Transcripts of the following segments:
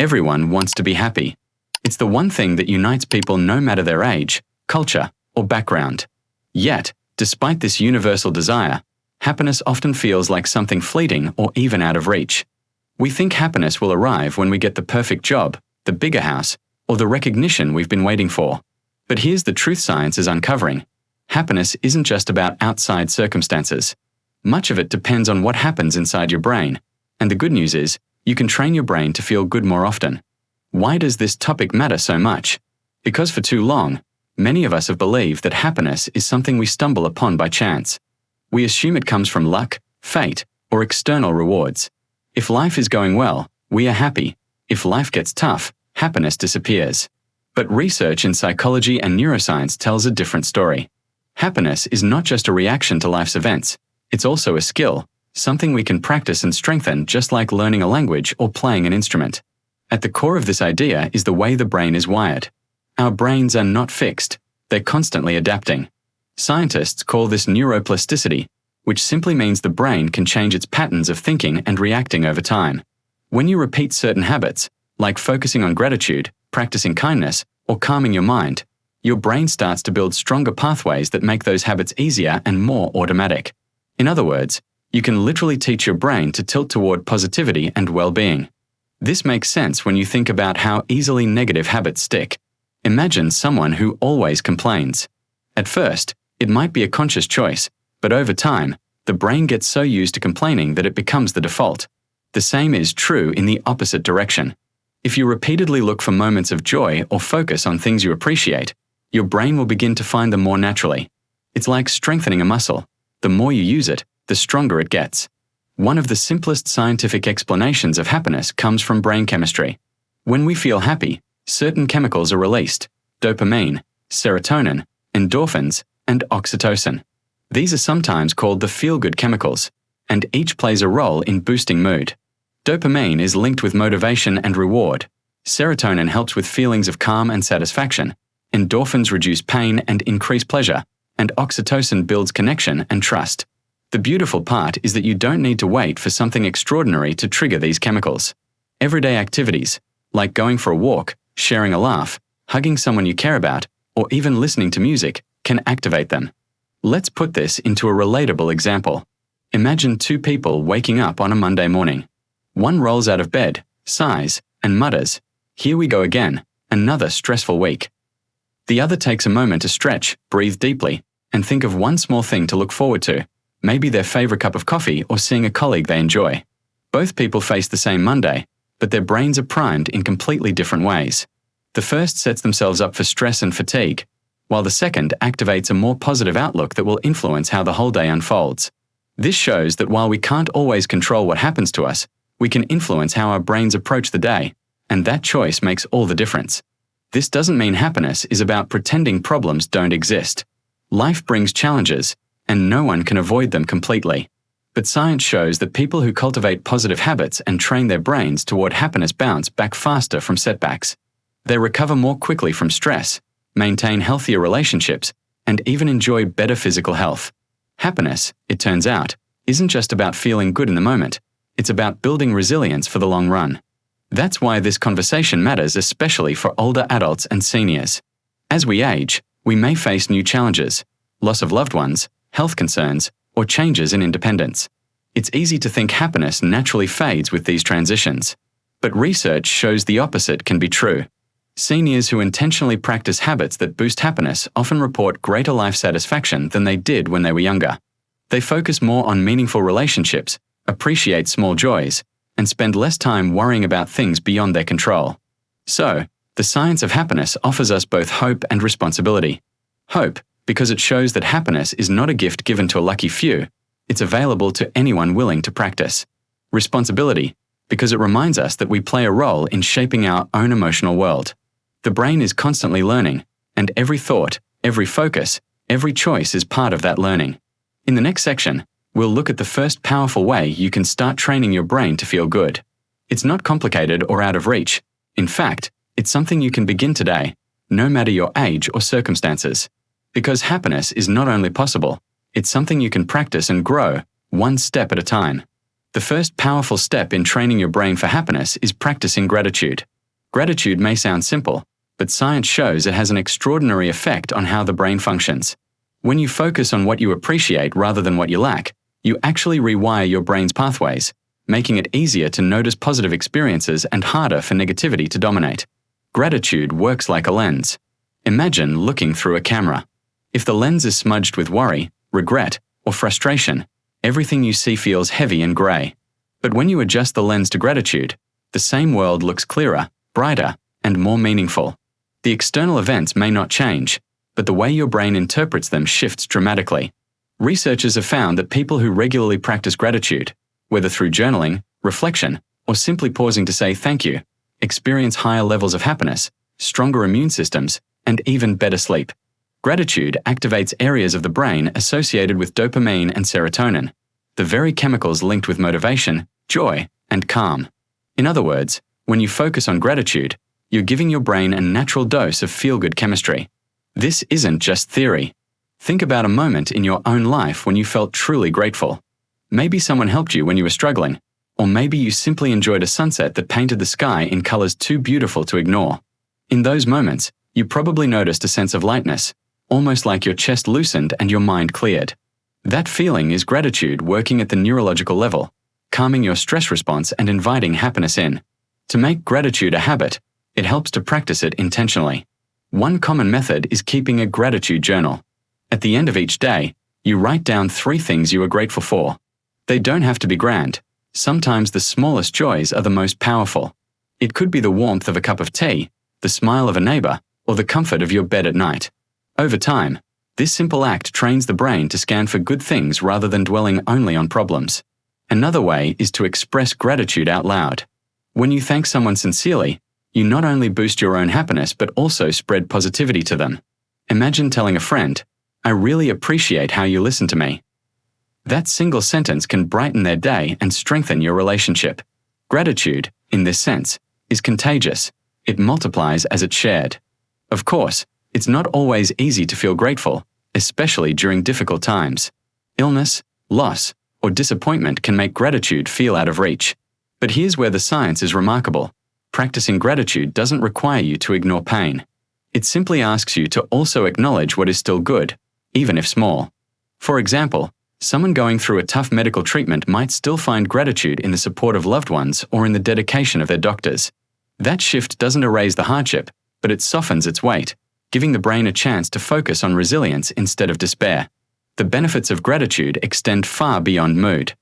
Everyone wants to be happy. It's the one thing that unites people no matter their age, culture, or background. Yet, despite this universal desire, happiness often feels like something fleeting or even out of reach. We think happiness will arrive when we get the perfect job, the bigger house, or the recognition we've been waiting for. But here's the truth science is uncovering. Happiness isn't just about outside circumstances. Much of it depends on what happens inside your brain. And the good news is, you can train your brain to feel good more often. Why does this topic matter so much? Because for too long, many of us have believed that happiness is something we stumble upon by chance. We assume it comes from luck, fate, or external rewards. If life is going well, we are happy. If life gets tough, happiness disappears. But research in psychology and neuroscience tells a different story. Happiness is not just a reaction to life's events. It's also a skill, something we can practice and strengthen just like learning a language or playing an instrument. At the core of this idea is the way the brain is wired. Our brains are not fixed, they're constantly adapting. Scientists call this neuroplasticity, which simply means the brain can change its patterns of thinking and reacting over time. When you repeat certain habits, like focusing on gratitude, practicing kindness, or calming your mind, your brain starts to build stronger pathways that make those habits easier and more automatic. In other words, you can literally teach your brain to tilt toward positivity and well-being. This makes sense when you think about how easily negative habits stick. Imagine someone who always complains. At first, it might be a conscious choice, but over time, the brain gets so used to complaining that it becomes the default. The same is true in the opposite direction. If you repeatedly look for moments of joy or focus on things you appreciate, your brain will begin to find them more naturally. It's like strengthening a muscle. The more you use it, the stronger it gets. One of the simplest scientific explanations of happiness comes from brain chemistry. When we feel happy, certain chemicals are released: dopamine, serotonin, endorphins, and oxytocin. These are sometimes called the feel-good chemicals, and each plays a role in boosting mood. Dopamine is linked with motivation and reward. Serotonin helps with feelings of calm and satisfaction. Endorphins reduce pain and increase pleasure, and oxytocin builds connection and trust. The beautiful part is that you don't need to wait for something extraordinary to trigger these chemicals. Everyday activities, like going for a walk, sharing a laugh, hugging someone you care about, or even listening to music, can activate them. Let's put this into a relatable example. Imagine two people waking up on a Monday morning. One rolls out of bed, sighs, and mutters, "Here we go again, another stressful week." The other takes a moment to stretch, breathe deeply, and think of one small thing to look forward to, maybe their favorite cup of coffee or seeing a colleague they enjoy. Both people face the same Monday, but their brains are primed in completely different ways. The first sets themselves up for stress and fatigue, while the second activates a more positive outlook that will influence how the whole day unfolds. This shows that while we can't always control what happens to us, we can influence how our brains approach the day, and that choice makes all the difference. This doesn't mean happiness is about pretending problems don't exist. Life brings challenges, and no one can avoid them completely. But science shows that people who cultivate positive habits and train their brains toward happiness bounce back faster from setbacks. They recover more quickly from stress, maintain healthier relationships, and even enjoy better physical health. Happiness, it turns out, isn't just about feeling good in the moment. It's about building resilience for the long run. That's why this conversation matters, especially for older adults and seniors. As we age, we may face new challenges: loss of loved ones, health concerns, or changes in independence. It's easy to think happiness naturally fades with these transitions. But research shows the opposite can be true. Seniors who intentionally practice habits that boost happiness often report greater life satisfaction than they did when they were younger. They focus more on meaningful relationships, appreciate small joys, and spend less time worrying about things beyond their control. So, the science of happiness offers us both hope and responsibility. Hope, because it shows that happiness is not a gift given to a lucky few, it's available to anyone willing to practice. Responsibility, because it reminds us that we play a role in shaping our own emotional world. The brain is constantly learning, and every thought, every focus, every choice is part of that learning. In the next section, we'll look at the first powerful way you can start training your brain to feel good. It's not complicated or out of reach. In fact, it's something you can begin today, no matter your age or circumstances. Because happiness is not only possible, it's something you can practice and grow, one step at a time. The first powerful step in training your brain for happiness is practicing gratitude. Gratitude may sound simple, but science shows it has an extraordinary effect on how the brain functions. When you focus on what you appreciate rather than what you lack, you actually rewire your brain's pathways, making it easier to notice positive experiences and harder for negativity to dominate. Gratitude works like a lens. Imagine looking through a camera. If the lens is smudged with worry, regret, or frustration, everything you see feels heavy and grey. But when you adjust the lens to gratitude, the same world looks clearer, brighter, and more meaningful. The external events may not change, but the way your brain interprets them shifts dramatically. Researchers have found that people who regularly practice gratitude, whether through journaling, reflection, or simply pausing to say thank you, experience higher levels of happiness, stronger immune systems, and even better sleep. Gratitude activates areas of the brain associated with dopamine and serotonin, the very chemicals linked with motivation, joy, and calm. In other words, when you focus on gratitude, you're giving your brain a natural dose of feel-good chemistry. This isn't just theory. Think about a moment in your own life when you felt truly grateful. Maybe someone helped you when you were struggling, or maybe you simply enjoyed a sunset that painted the sky in colors too beautiful to ignore. In those moments, you probably noticed a sense of lightness, almost like your chest loosened and your mind cleared. That feeling is gratitude working at the neurological level, calming your stress response and inviting happiness in. To make gratitude a habit, it helps to practice it intentionally. One common method is keeping a gratitude journal. At the end of each day, you write down 3 things you are grateful for. They don't have to be grand. Sometimes the smallest joys are the most powerful. It could be the warmth of a cup of tea, the smile of a neighbor, or the comfort of your bed at night. Over time, this simple act trains the brain to scan for good things rather than dwelling only on problems. Another way is to express gratitude out loud. When you thank someone sincerely, you not only boost your own happiness but also spread positivity to them. Imagine telling a friend, "I really appreciate how you listen to me." That single sentence can brighten their day and strengthen your relationship. Gratitude, in this sense, is contagious. It multiplies as it's shared. Of course, it's not always easy to feel grateful, especially during difficult times. Illness, loss, or disappointment can make gratitude feel out of reach. But here's where the science is remarkable. Practicing gratitude doesn't require you to ignore pain. It simply asks you to also acknowledge what is still good, even if small. For example, someone going through a tough medical treatment might still find gratitude in the support of loved ones or in the dedication of their doctors. That shift doesn't erase the hardship, but it softens its weight, giving the brain a chance to focus on resilience instead of despair. The benefits of gratitude extend far beyond mood.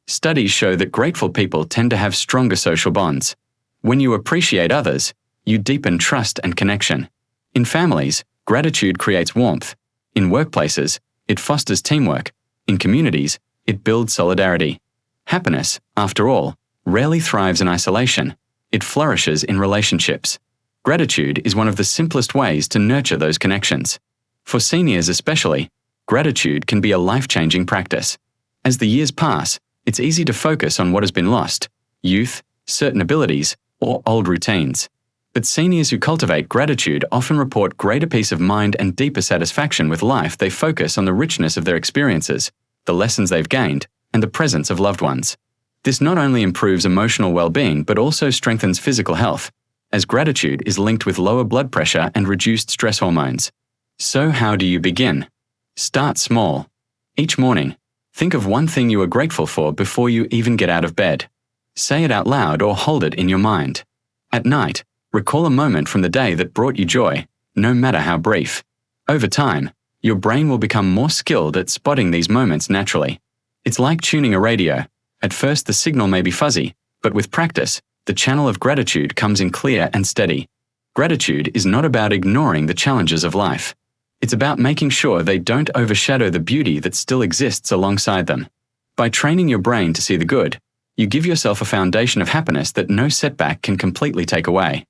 Studies show that grateful people tend to have stronger social bonds. When you appreciate others, you deepen trust and connection. In families, gratitude creates warmth. In workplaces, it fosters teamwork. In communities, it builds solidarity. Happiness, after all, rarely thrives in isolation. It flourishes in relationships. Gratitude is one of the simplest ways to nurture those connections. For seniors especially, gratitude can be a life-changing practice. As the years pass, it's easy to focus on what has been lost: youth, certain abilities, or old routines. But seniors who cultivate gratitude often report greater peace of mind and deeper satisfaction with life. They focus on the richness of their experiences, the lessons they've gained, and the presence of loved ones. This not only improves emotional well-being but also strengthens physical health, as gratitude is linked with lower blood pressure and reduced stress hormones. So how do you begin? Start small. Each morning, think of one thing you are grateful for before you even get out of bed. Say it out loud or hold it in your mind. At night, recall a moment from the day that brought you joy, no matter how brief. Over time, your brain will become more skilled at spotting these moments naturally. It's like tuning a radio. At first the signal may be fuzzy, but with practice, the channel of gratitude comes in clear and steady. Gratitude is not about ignoring the challenges of life. It's about making sure they don't overshadow the beauty that still exists alongside them. By training your brain to see the good, you give yourself a foundation of happiness that no setback can completely take away.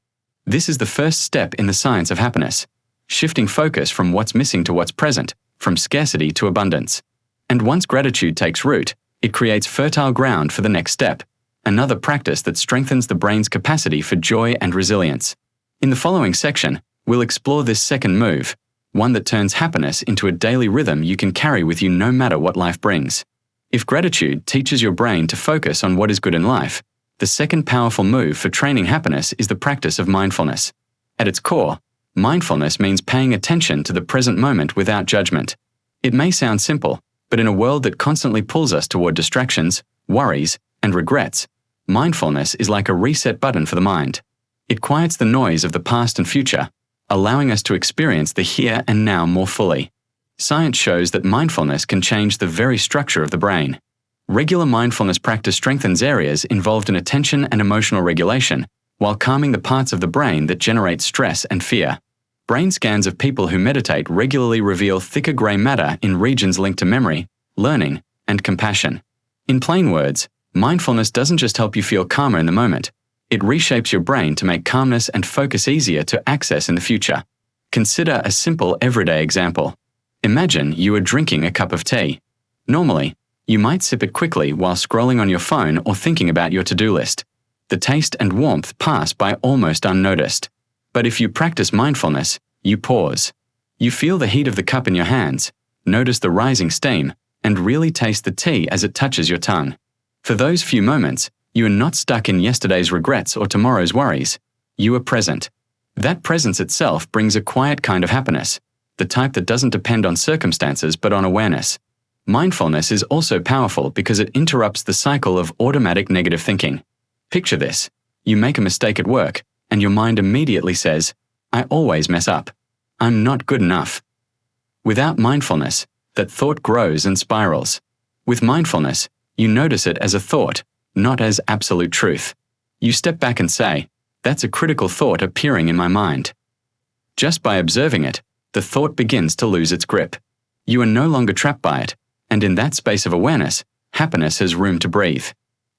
This is the first step in the science of happiness, shifting focus from what's missing to what's present, from scarcity to abundance. And once gratitude takes root, it creates fertile ground for the next step, another practice that strengthens the brain's capacity for joy and resilience. In the following section, we'll explore this second move, one that turns happiness into a daily rhythm you can carry with you no matter what life brings. If gratitude teaches your brain to focus on what is good in life, The second powerful move for training happiness is the practice of mindfulness. At its core, mindfulness means paying attention to the present moment without judgment. It may sound simple, but in a world that constantly pulls us toward distractions, worries, and regrets, mindfulness is like a reset button for the mind. It quiets the noise of the past and future, allowing us to experience the here and now more fully. Science shows that mindfulness can change the very structure of the brain. Regular mindfulness practice strengthens areas involved in attention and emotional regulation, while calming the parts of the brain that generate stress and fear. Brain scans of people who meditate regularly reveal thicker gray matter in regions linked to memory, learning, and compassion. In plain words, mindfulness doesn't just help you feel calmer in the moment, it reshapes your brain to make calmness and focus easier to access in the future. Consider a simple everyday example. Imagine you are drinking a cup of tea. Normally, you might sip it quickly while scrolling on your phone or thinking about your to-do list. The taste and warmth pass by almost unnoticed. But if you practice mindfulness, you pause. You feel the heat of the cup in your hands, notice the rising steam, and really taste the tea as it touches your tongue. For those few moments, you are not stuck in yesterday's regrets or tomorrow's worries. You are present. That presence itself brings a quiet kind of happiness, the type that doesn't depend on circumstances but on awareness. Mindfulness is also powerful because it interrupts the cycle of automatic negative thinking. Picture this. You make a mistake at work, and your mind immediately says, "I always mess up. I'm not good enough." Without mindfulness, that thought grows and spirals. With mindfulness, you notice it as a thought, not as absolute truth. You step back and say, "That's a critical thought appearing in my mind." Just by observing it, the thought begins to lose its grip. You are no longer trapped by it, and in that space of awareness, happiness has room to breathe.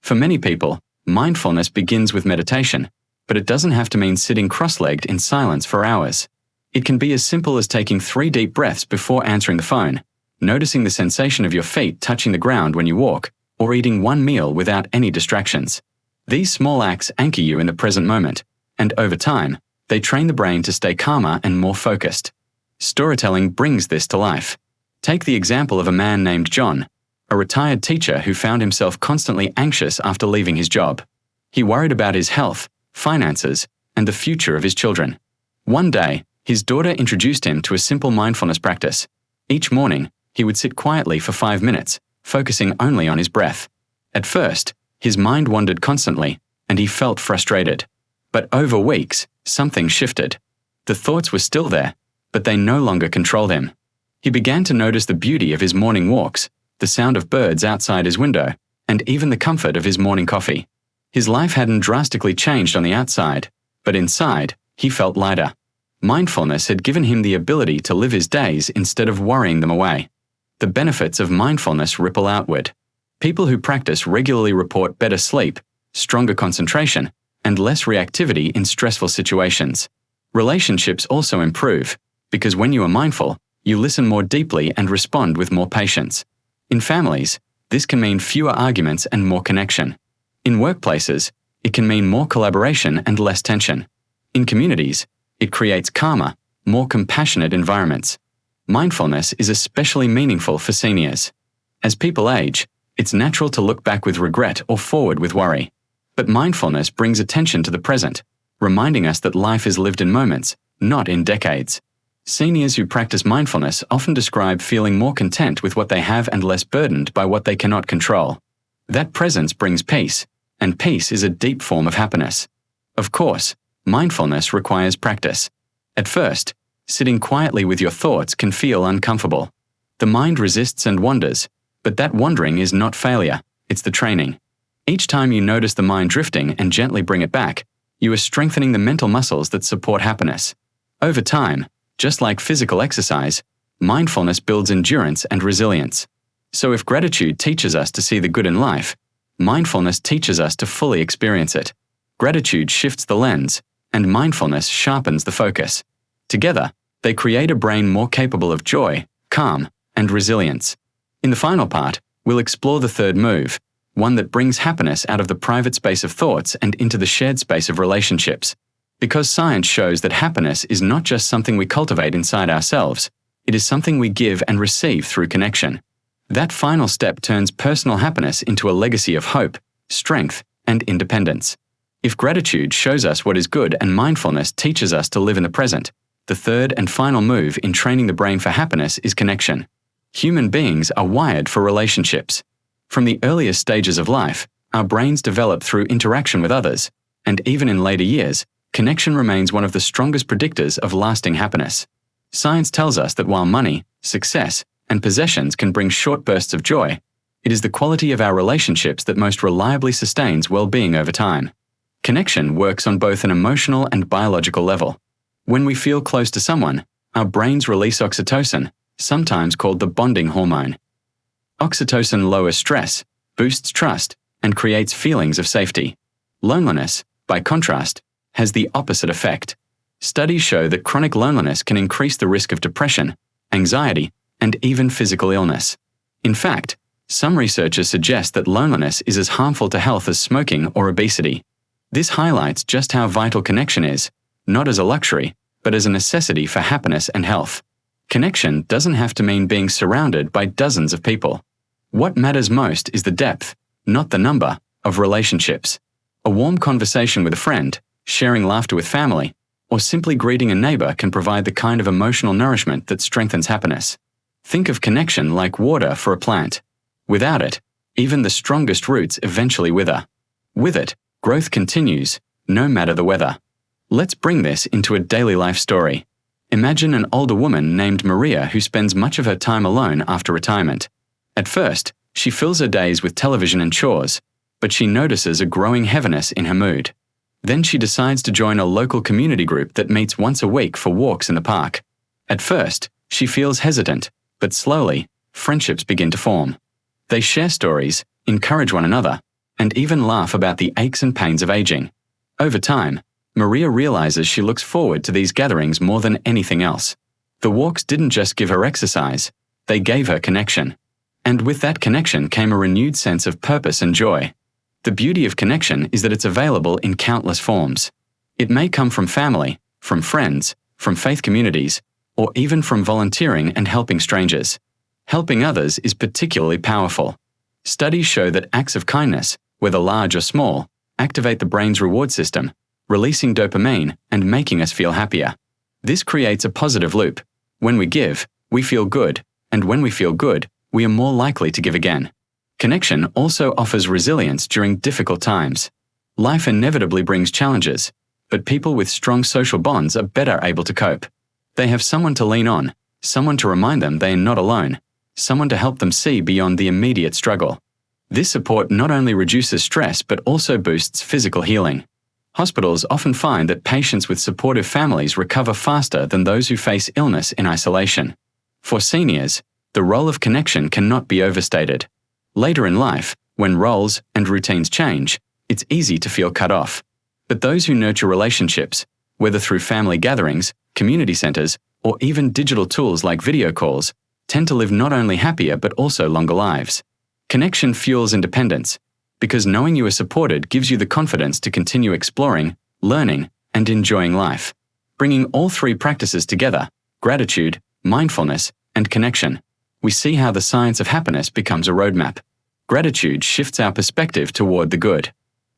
For many people, mindfulness begins with meditation, but it doesn't have to mean sitting cross-legged in silence for hours. It can be as simple as taking 3 deep breaths before answering the phone, noticing the sensation of your feet touching the ground when you walk, or eating one meal without any distractions. These small acts anchor you in the present moment, and over time, they train the brain to stay calmer and more focused. Storytelling brings this to life. Take the example of a man named John, a retired teacher who found himself constantly anxious after leaving his job. He worried about his health, finances, and the future of his children. One day, his daughter introduced him to a simple mindfulness practice. Each morning, he would sit quietly for 5 minutes, focusing only on his breath. At first, his mind wandered constantly, and he felt frustrated. But over weeks, something shifted. The thoughts were still there, but they no longer controlled him. He began to notice the beauty of his morning walks, the sound of birds outside his window, and even the comfort of his morning coffee. His life hadn't drastically changed on the outside, but inside, he felt lighter. Mindfulness had given him the ability to live his days instead of worrying them away. The benefits of mindfulness ripple outward. People who practice regularly report better sleep, stronger concentration, and less reactivity in stressful situations. Relationships also improve, because when you are mindful, you listen more deeply and respond with more patience. In families, this can mean fewer arguments and more connection. In workplaces, it can mean more collaboration and less tension. In communities, it creates calmer, more compassionate environments. Mindfulness is especially meaningful for seniors. As people age, it's natural to look back with regret or forward with worry. But mindfulness brings attention to the present, reminding us that life is lived in moments, not in decades. Seniors who practice mindfulness often describe feeling more content with what they have and less burdened by what they cannot control. That presence brings peace, and peace is a deep form of happiness. Of course, mindfulness requires practice. At first, sitting quietly with your thoughts can feel uncomfortable. The mind resists and wanders, but that wandering is not failure, it's the training. Each time you notice the mind drifting and gently bring it back, you are strengthening the mental muscles that support happiness. Over time, just like physical exercise, mindfulness builds endurance and resilience. So if gratitude teaches us to see the good in life, mindfulness teaches us to fully experience it. Gratitude shifts the lens, and mindfulness sharpens the focus. Together, they create a brain more capable of joy, calm, and resilience. In the final part, we'll explore the third move, one that brings happiness out of the private space of thoughts and into the shared space of relationships. Because science shows that happiness is not just something we cultivate inside ourselves, it is something we give and receive through connection. That final step turns personal happiness into a legacy of hope, strength, and independence. If gratitude shows us what is good and mindfulness teaches us to live in the present, the third and final move in training the brain for happiness is connection. Human beings are wired for relationships. From the earliest stages of life, our brains develop through interaction with others, and even in later years, connection remains one of the strongest predictors of lasting happiness. Science tells us that while money, success, and possessions can bring short bursts of joy, it is the quality of our relationships that most reliably sustains well-being over time. Connection works on both an emotional and biological level. When we feel close to someone, our brains release oxytocin, sometimes called the bonding hormone. Oxytocin lowers stress, boosts trust, and creates feelings of safety. Loneliness, by contrast, has the opposite effect. Studies show that chronic loneliness can increase the risk of depression, anxiety, and even physical illness. In fact, some researchers suggest that loneliness is as harmful to health as smoking or obesity. This highlights just how vital connection is, not as a luxury, but as a necessity for happiness and health. Connection doesn't have to mean being surrounded by dozens of people. What matters most is the depth, not the number, of relationships. A warm conversation with a friend, sharing laughter with family, or simply greeting a neighbor can provide the kind of emotional nourishment that strengthens happiness. Think of connection like water for a plant. Without it, even the strongest roots eventually wither. With it, growth continues, no matter the weather. Let's bring this into a daily life story. Imagine an older woman named Maria who spends much of her time alone after retirement. At first, she fills her days with television and chores, but she notices a growing heaviness in her mood. Then she decides to join a local community group that meets once a week for walks in the park. At first, she feels hesitant, but slowly, friendships begin to form. They share stories, encourage one another, and even laugh about the aches and pains of aging. Over time, Maria realizes she looks forward to these gatherings more than anything else. The walks didn't just give her exercise, they gave her connection. And with that connection came a renewed sense of purpose and joy. The beauty of connection is that it's available in countless forms. It may come from family, from friends, from faith communities, or even from volunteering and helping strangers. Helping others is particularly powerful. Studies show that acts of kindness, whether large or small, activate the brain's reward system, releasing dopamine and making us feel happier. This creates a positive loop. When we give, we feel good, and when we feel good, we are more likely to give again. Connection also offers resilience during difficult times. Life inevitably brings challenges, but people with strong social bonds are better able to cope. They have someone to lean on, someone to remind them they are not alone, someone to help them see beyond the immediate struggle. This support not only reduces stress but also boosts physical healing. Hospitals often find that patients with supportive families recover faster than those who face illness in isolation. For seniors, the role of connection cannot be overstated. Later in life, when roles and routines change, it's easy to feel cut off. But those who nurture relationships, whether through family gatherings, community centers, or even digital tools like video calls, tend to live not only happier but also longer lives. Connection fuels independence, because knowing you are supported gives you the confidence to continue exploring, learning, and enjoying life. Bringing all three practices together, gratitude, mindfulness, and connection, we see how the science of happiness becomes a roadmap. Gratitude shifts our perspective toward the good.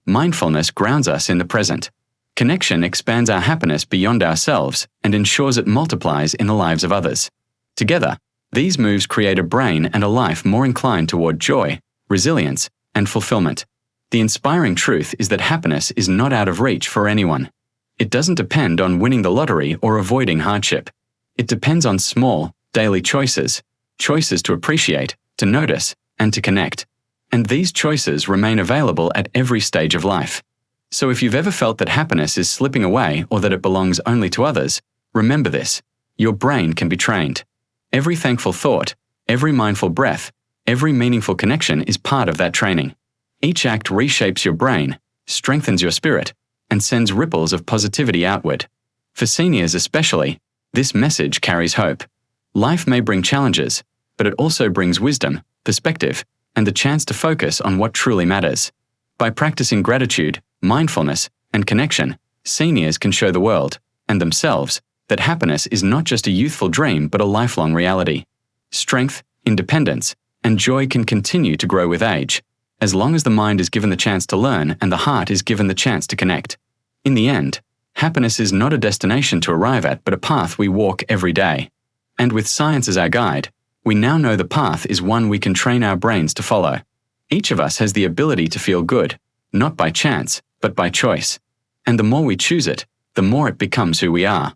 Mindfulness grounds us in the present. Connection expands our happiness beyond ourselves and ensures it multiplies in the lives of others. Together, these moves create a brain and a life more inclined toward joy, resilience, and fulfillment. The inspiring truth is that happiness is not out of reach for anyone. It doesn't depend on winning the lottery or avoiding hardship. It depends on small, daily choices to appreciate, to notice, and to connect. And these choices remain available at every stage of life. So if you've ever felt that happiness is slipping away or that it belongs only to others, remember this: your brain can be trained. Every thankful thought, every mindful breath, every meaningful connection is part of that training. Each act reshapes your brain, strengthens your spirit, and sends ripples of positivity outward. For seniors especially, this message carries hope. Life may bring challenges, but it also brings wisdom, perspective, and the chance to focus on what truly matters. By practicing gratitude, mindfulness, and connection, seniors can show the world, and themselves, that happiness is not just a youthful dream but a lifelong reality. Strength, independence, and joy can continue to grow with age. as long as the mind is given the chance to learn and the heart is given the chance to connect. In the end, happiness is not a destination to arrive at, but a path we walk every day. And with science as our guide, we now know the path is one we can train our brains to follow. Each of us has the ability to feel good, not by chance, but by choice. And the more we choose it, the more it becomes who we are.